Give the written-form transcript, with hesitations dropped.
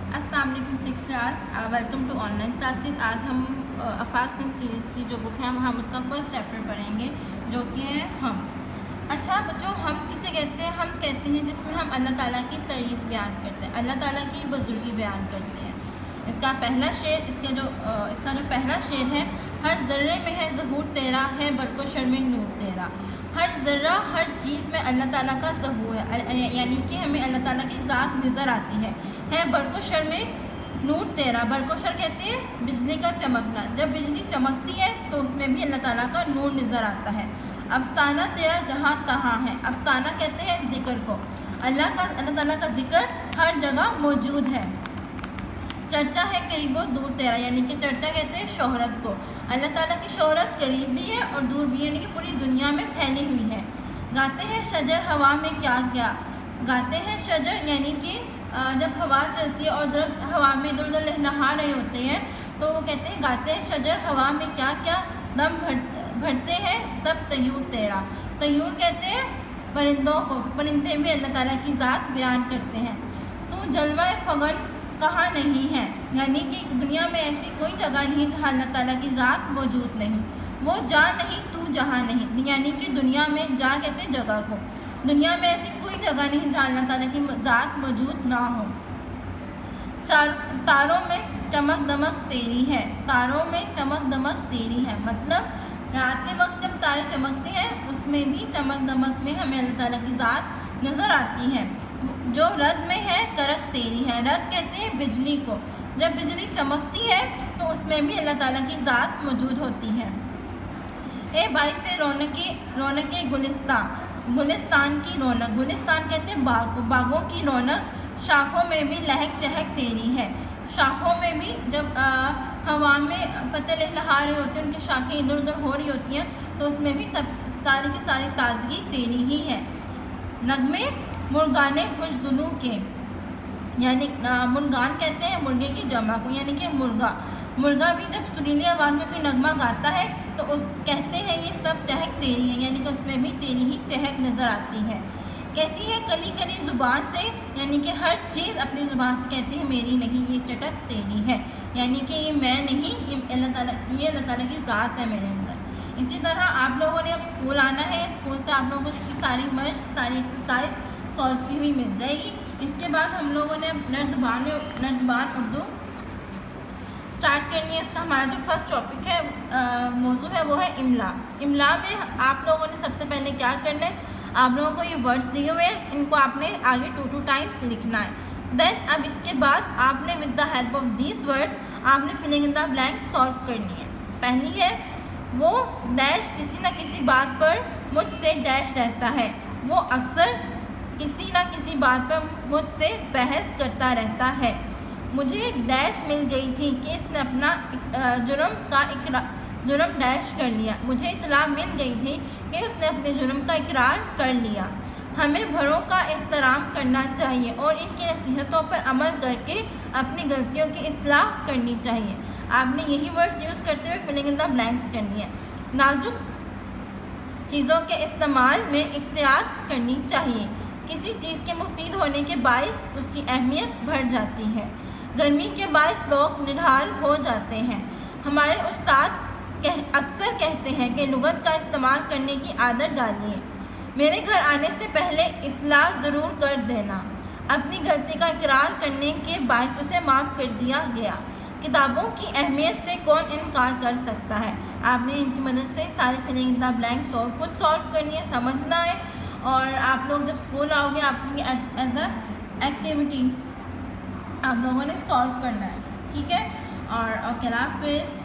अस्सलाम वालेकुम six class, welcome to online classes. आज हम आफाक सिंह सीरीज़ की जो बुक है हम उसका फर्स्ट चैप्टर पढ़ेंगे, जो कि है हम। अच्छा बच्चों, हम किसे कहते हैं? हम कहते हैं जिसमें हम अल्लाह ताला की तारीफ़ बयान करते हैं, अल्लाह ताला की बुजुर्गी बयान करते हैं। इसका पहला शेर, इसका जो पहला शेर है, हर ज़र्रे में है ज़हूर तेरा, है बरकोशर में नूर तेरा। हर ज़र्रा, हर चीज़ में अल्लाह ताला का ज़हूर है, यानी कि हमें अल्लाह ताला की ज़ात नज़र आती है बरकोशर में नूर तेरा। बरकोशर कहते हैं बिजली का चमकना, जब बिजली चमकती है तो उसमें भी अल्लाह ताला का नूर नज़र आता है। अफसाना तेरा जहाँ तहाँ है, अफसाना कहते हैं ज़िक्र को, अल्लाह ताला का ज़िक्र हर जगह मौजूद है। चर्चा है करीबो दूर तेरा, यानी कि चर्चा कहते हैं शोहरत को, अल्लाह ताला की शोहरत करीब भी है और दूर भी है, यानी कि पूरी दुनिया में फैली हुई है। गाते हैं शजर हवा में क्या क्या, गाते हैं शजर यानी कि जब हवा चलती है और दरख्त हवा में इधर उधर लहलहा रहे होते हैं तो वो कहते हैं गाते हैं शजर हवा में क्या क्या, दम भरते हैं सब तयूर तेरा। तयूर कहते हैं परिंदों को, परिंदे भी अल्लाह ताला की ज़ात बयान करते हैं। तो जलवा फगन कहाँ नहीं है, यानी कि दुनिया में ऐसी कोई जगह नहीं जहाँ अल्लाह ताला की ज़ात मौजूद नहीं। वो जा नहीं तू जहाँ नहीं, यानी कि दुनिया में जा कहते हैं जगह को, दुनिया में ऐसी कोई जगह नहीं जहाँ अल्लाह ताला की ज़ात मौजूद ना हो। तारों में चमक दमक तेरी है, तारों में चमक दमक तेरी है, मतलब रात के वक्त जब तारे चमकते हैं उसमें भी चमक दमक में हमें अल्लाह ताला की ज़ात नज़र आती है। जो रद में है करक तेरी है, रद कहते हैं बिजली को, जब बिजली चमकती है तो उसमें भी अल्लाह ताला की ज़ात मौजूद होती है। ए भाई से रौनक गुलिस्तान, गुलिस्तान की रौनक, गुलिस्तान कहते हैं बाग को, बागों की रौनक, शाखों में भी लहक चहक तेरी है, शाखों में भी जब हवा में पत्ते लहलहा रहे होते हैं, उनकी शाखें इधर उधर हो रही होती हैं तो उसमें भी सब सारी की सारी ताजगी तेरी ही है। नगमे मुर्गाने खुशगुनू के, यानी मुर्गान कहते हैं मुर्गे की जमा को, यानी कि मुर्गा भी जब सुरीली आवाज़ में कोई नगमा गाता है तो उस कहते हैं ये सब चहक तेरी है, यानी कि उसमें भी तेरी ही चहक नज़र आती है। कहती है कली कली ज़ुबान से, यानी कि हर चीज़ अपनी ज़ुबान से कहती है मेरी नहीं ये चटक तेरी है, यानी कि ये मैं नहीं, ये अल्लाह ताला की ज़ात है मेरे अंदर। इसी तरह आप लोगों ने अब स्कूल आना है, स्कूल से आप लोगों को इसकी सारी मश्क, सारी एक्सरसाइज सॉल्व की हुई मिल जाएगी। इसके बाद हम लोगों ने नर्दबान उर्दू स्टार्ट करनी है। इसका हमारा जो फर्स्ट टॉपिक है, मौजू है, वो है इमला। इमला में आप लोगों ने सबसे पहले क्या करना है, आप लोगों को ये वर्ड्स दिए हुए हैं, इनको आपने आगे 2 टाइम्स लिखना है। देन अब इसके बाद आपने with the help of these words आपने filling in the blank solve करनी है। पहली है वो डैश किसी न किसी बात पर मुझसे डैश रहता है, वो अक्सर किसी न किसी बात पर मुझसे बहस करता रहता है। मुझे डैश मिल गई थी कि इसने अपना जुर्म डैश कर लिया, मुझे इत्तला मिल गई थी कि उसने अपने जुर्म का इकरार कर लिया। हमें बड़ों का एहतराम करना चाहिए और इनकी नसीहतों पर अमल करके अपनी गलतियों की इस्लाह करनी चाहिए। आपने यही वर्ड्स यूज़ करते हुए फिलिंग इन द ब्लैंक्स करनी है। नाजुक चीज़ों के इस्तेमाल में एहतियात करनी चाहिए, किसी चीज़ के मुफीद होने के बायस उसकी अहमियत बढ़ जाती है, गर्मी के बायस लोग निढाल हो जाते हैं। हमारे उस्ताद अक्सर कहते हैं कि लुगत का इस्तेमाल करने की आदत डालिए। मेरे घर आने से पहले इत्तला ज़रूर कर देना, अपनी गलती का इकरार करने के बायस उसे माफ़ कर दिया गया। किताबों की अहमियत से कौन इनकार कर सकता है। आपने इनकी मदद से सारी फिलिंग इन द ब्लैंक खुद सॉल्व करनी है, समझना है, और आप लोग जब स्कूल आओगे आपकी एज अ एक्टिविटी आप लोगों ने सॉल्व करना है, ठीक है। और ओके, अल्लाह हाफिज़।